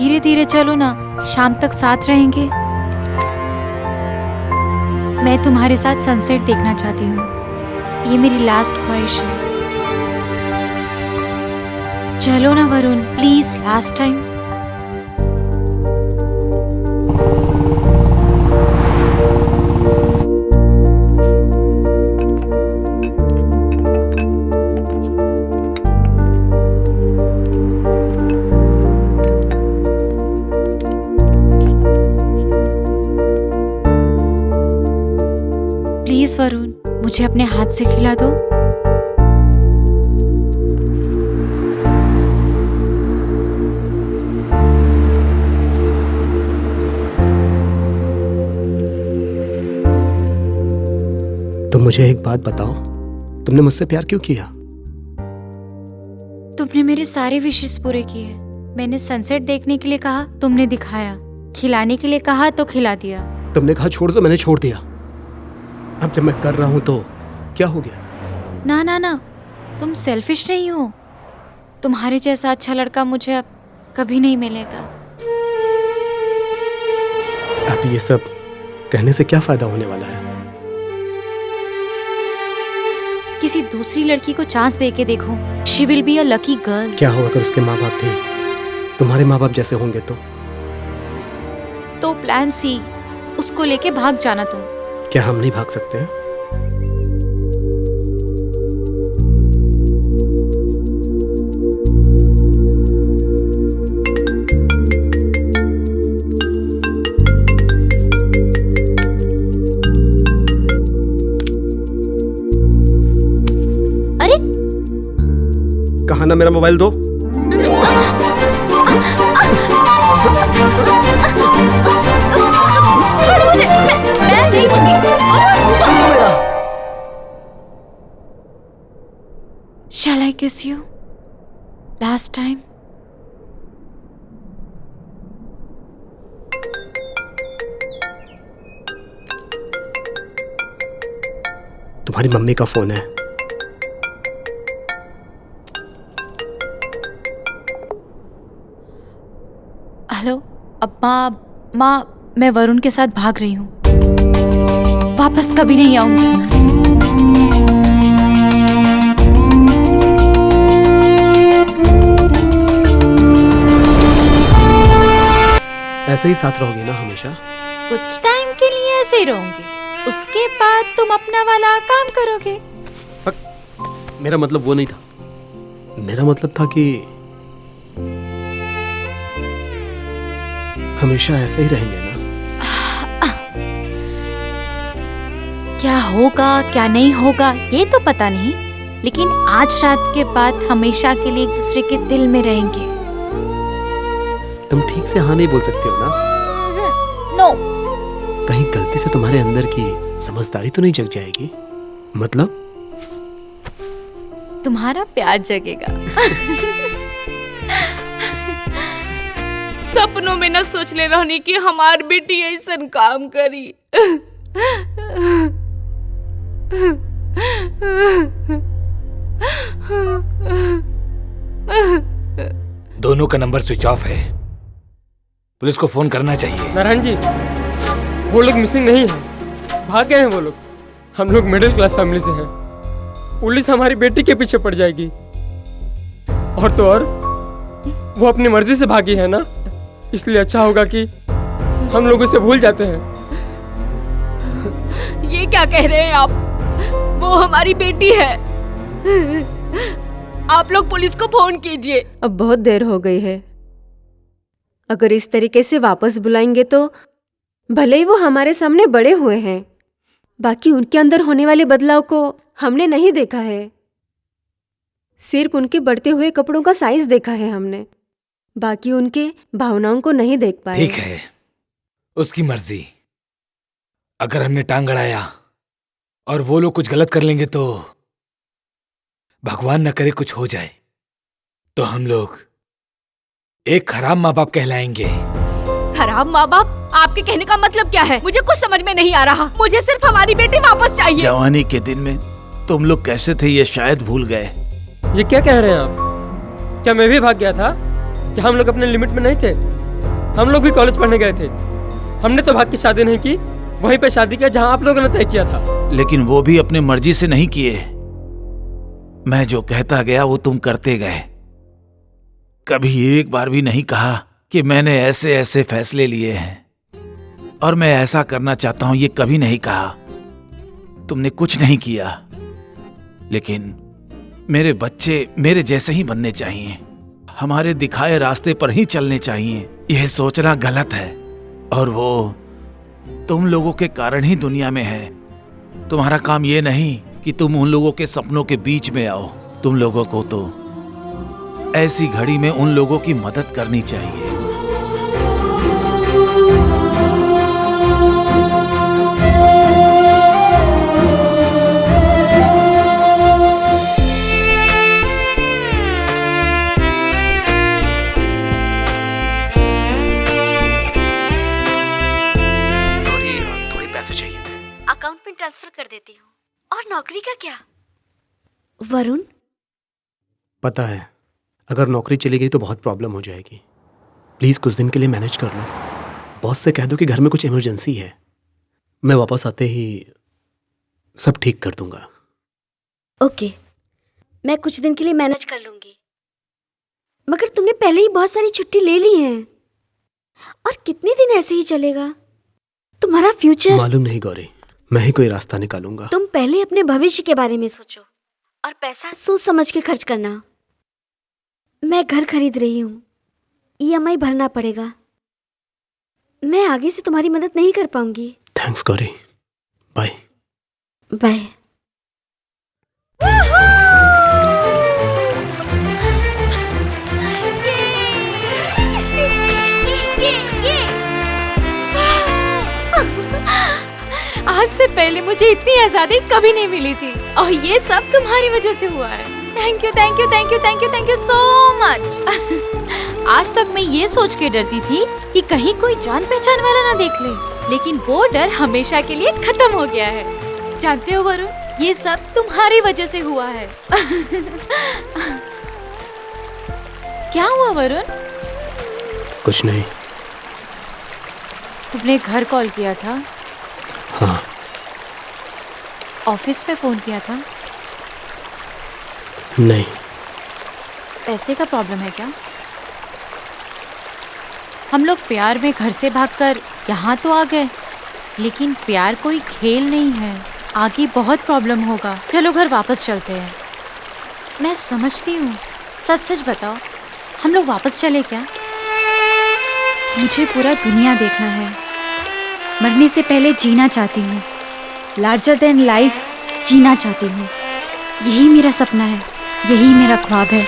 धीरे धीरे चलो ना, शाम तक साथ रहेंगे। मैं तुम्हारे साथ सनसेट देखना चाहती हूँ, ये मेरी लास्ट ख्वाहिश है। चलो ना Varun, please, last time. Please Varun, मुझे अपने हाथ से खिला दो। तो मुझे एक बात बताओ, तुमने मुझसे प्यार क्यों किया? तुमने मेरे सारे विशेस पूरे किए। मैंने सनसेट देखने के लिए कहा, तुमने दिखाया। खिलाने के लिए कहा तो खिला दिया। तुमने कहा छोड़ दो, मैंने छोड़ दिया। अब जब मैं कर रहा हूं तो क्या हो गया? ना ना ना, तुम सेल्फिश नहीं हो। तुम्हारे जैसा अच्छा लड़का मुझे अब कभी नहीं मिलेगा। अब ये सब कहने से क्या फायदा होने वाला है? किसी दूसरी लड़की को चांस दे के देखो, she will be a lucky girl. क्या होगा अगर उसके माँ बाप भी तुम्हारे माँ बाप जैसे होंगे तो प्लान सी, उसको लेके भाग जाना तुम। क्या हम नहीं भाग सकते हैं? अरे कहा ना मेरा मोबाइल दो। छोड़ो मुझे, मैं नहीं दूंगी। Shall I kiss you? Last time? तुम्हारी मम्मी का फोन है। हेलो अब्बा, माँ, मैं वरुण के साथ भाग रही हूँ। वापस कभी नहीं आऊंगी। ऐसे ही साथ रहोगे ना हमेशा? कुछ टाइम के लिए ऐसे ही रहूंगी, उसके बाद तुम अपना वाला काम करोगे। मेरा मतलब वो नहीं था। मेरा मतलब था कि हमेशा ऐसे ही रहेंगे ना? क्या होगा क्या नहीं होगा ये तो पता नहीं, लेकिन आज रात के बाद हमेशा के लिए एक दूसरे के दिल में रहेंगे। तुम ठीक से हाँ नहीं बोल सकते हो ना? नो। कहीं गलती से तुम्हारे अंदर की समझदारी तो नहीं जग जाएगी? मतलब तुम्हारा प्यार जगेगा। सपनों में न सोच ले रहनी कि हमार बेटी ऐसा काम करी। दोनों का नंबर स्विच ऑफ है, पुलिस को फोन करना चाहिए। नारायण जी, वो लोग मिसिंग नहीं है, भाग गए हैं वो लोग। हम लोग मिडिल क्लास फैमिली से हैं, पुलिस हमारी बेटी के पीछे पड़ जाएगी। और तो और वो अपनी मर्जी से भागी है ना, इसलिए अच्छा होगा कि हम लोग उसे भूल जाते हैं। ये क्या कह रहे हैं आप? वो हमारी बेटी है। आप लोग पुलिस को फोन कीजिए। अब बहुत देर हो गई है, अगर इस तरीके से वापस बुलाएंगे तो भले ही वो हमारे सामने बड़े हुए हैं, बाकी उनके अंदर होने वाले बदलाव को हमने नहीं देखा है। सिर्फ उनके बढ़ते हुए कपड़ों का साइज देखा है हमने, बाकी उनके भावनाओं को नहीं देख पाए। ठीक है, उसकी मर्जी। अगर हमने टांग अड़ाया और वो लोग कुछ गलत कर लेंगे तो भगवान न करे कुछ हो जाए तो हम लोग एक खराब माँ बाप कहलाएंगे। खराब माँ बाप? आपके कहने का मतलब क्या है? मुझे कुछ समझ में नहीं आ रहा। मुझे सिर्फ हमारी बेटी वापस चाहिए। जवानी के दिन में तुम लोग कैसे थे ये शायद भूल गए। ये क्या कह रहे हैं आप? क्या मैं भी भाग गया था? क्या हम लोग अपने लिमिट में नहीं थे? हम लोग भी कॉलेज पढ़ने गए थे। हमने तो भाग की शादी नहीं की, वहीं पे शादी किया जहां आप लोगों ने तय किया था। लेकिन वो भी अपने मर्जी से नहीं किए। मैं जो कहता गया वो तुम करते गए। कभी एक बार भी नहीं कहा कि मैंने ऐसे ऐसे फैसले लिए हैं और मैं ऐसा करना चाहता हूं, ये कभी नहीं कहा। तुमने कुछ नहीं किया। लेकिन मेरे बच्चे मेरे जैसे ही बनने चाहिए, हमारे दिखाए रास्ते पर ही चलने चाहिए। यह सोचना गलत है और वो तुम लोगों के कारण ही दुनिया में है। तुम्हारा काम ये नहीं कि तुम उन लोगों के सपनों के बीच में आओ। तुम लोगों को तो ऐसी घड़ी में उन लोगों की मदद करनी चाहिए। थोड़े पैसे चाहिए थे। अकाउंट में ट्रांसफर कर देती हूँ। और नौकरी का क्या वरुण? पता है, अगर नौकरी चली गई तो बहुत प्रॉब्लम हो जाएगी। प्लीज कुछ दिन के लिए मैनेज कर लो। बॉस से कह दो कि घर में कुछ इमरजेंसी है। मैं वापस आते ही सब ठीक कर दूंगा। ओके, मैं कुछ दिन के लिए मैनेज कर लूंगी। मगर तुमने पहले ही बहुत सारी छुट्टी ले ली है, और कितने दिन ऐसे ही चलेगा? तुम्हारा फ्यूचर मालूम नहीं गौरी, मैं ही कोई रास्ता निकालूंगा। तुम पहले अपने भविष्य के बारे में सोचो और पैसा सोच समझ के खर्च करना। मैं घर खरीद रही हूँ, EMI भरना पड़ेगा। मैं आगे से तुम्हारी मदद नहीं कर पाऊंगी। Thanks Gauri, bye bye. आज से पहले मुझे इतनी आजादी कभी नहीं मिली थी, और ये सब तुम्हारी वजह से हुआ है। Thank you thank you thank you thank you thank you so much. आज तक मैं ये सोच के डरती थी कि कहीं कोई जान पहचान वाला ना देख ले, लेकिन वो डर हमेशा के लिए खत्म हो गया है। जानते हो वरुण, ये सब तुम्हारी वजह से हुआ है। क्या हुआ वरुण? कुछ नहीं। तुमने घर कॉल किया था? हाँ। ऑफिस में फोन किया था? नहीं। पैसे का प्रॉब्लम है क्या? हम लोग प्यार में घर से भागकर यहाँ तो आ गए, लेकिन प्यार कोई खेल नहीं है। आगे बहुत प्रॉब्लम होगा। चलो घर वापस चलते हैं। मैं समझती हूँ, सच सच बताओ, हम लोग वापस चले क्या? मुझे पूरा दुनिया देखना है। मरने से पहले जीना चाहती हूँ, लार्जर देन लाइफ जीना चाहती हूँ। यही मेरा सपना है, यही मेरा ख्वाब है।